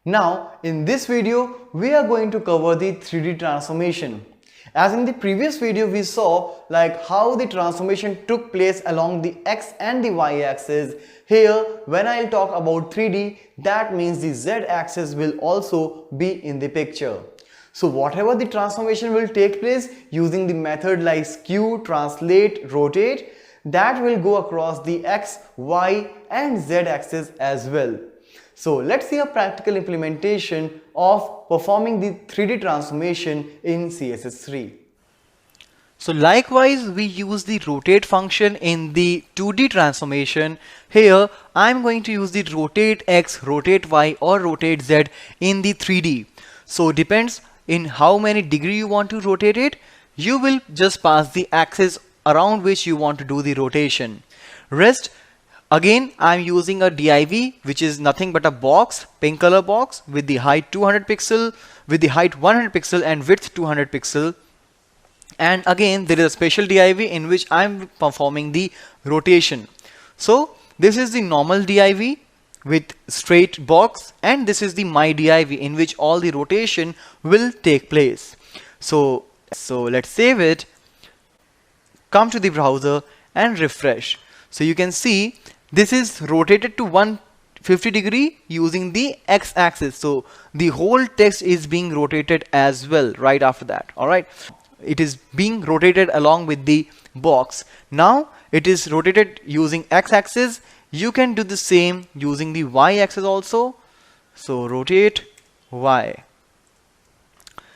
Now, in this video, we are going to cover the 3D transformation. As in the previous video, we saw like how the transformation took place along the X and the Y axis. Here, when I'll talk about 3D, that means the Z axis will also be in the picture. So whatever the transformation will take place using the method like skew, translate, rotate, that will go across the X, Y and Z axis as well. So let's see a practical implementation of performing the 3D transformation in CSS3. So likewise, we use the rotate function in the 2D transformation. Here, I'm going to use the rotate X, rotate Y or rotate Z in the 3D. So depends in how many degree you want to rotate it. You will just pass the axis around which you want to do the rotation. Rest, again, I'm using a div, which is nothing but a box, pink color box with the height 200 pixel, with the height 100 pixel and width 200 pixel. And again, there is a special div in which I'm performing the rotation. So this is the normal div with straight box, and this is the my div in which all the rotation will take place. So let's save it, come to the browser and refresh. So you can see this is rotated to 150 degree using the X axis. So the whole text is being rotated as well right after that. All right. It is being rotated along with the box. Now it is rotated using X axis. You can do the same using the Y axis also. So rotate Y.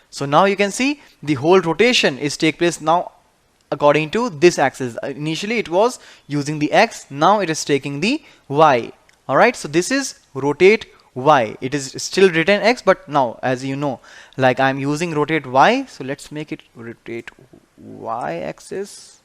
So now you can see the whole rotation is take place now according to this axis. Initially it was using the X, now it is taking the Y. Alright, so this is rotate Y. It is still written X, but now as you know, like I'm using rotate Y, so let's make it rotate Y axis.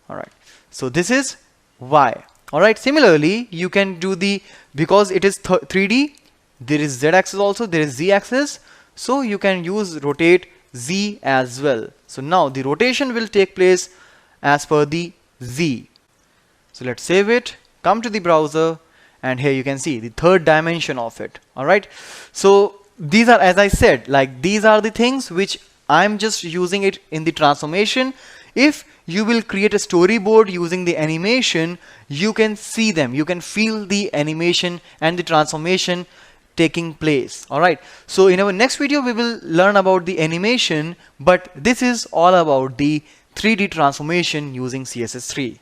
Alright, so this is Y. Alright, similarly you can do the, because it is 3D, there is Z axis also, there is Z axis, so you can use rotate Z as well. So now the rotation will take place as per the Z. So let's save it, come to the browser, and here you can see the third dimension of it. Alright, so these are, as I said, like these are the things which I'm just using it in the transformation. If you will create a storyboard using the animation, you can see them, you can feel the animation and the transformation taking place. Alright, so in our next video we will learn about the animation, but this is all about the 3D transformation using CSS3.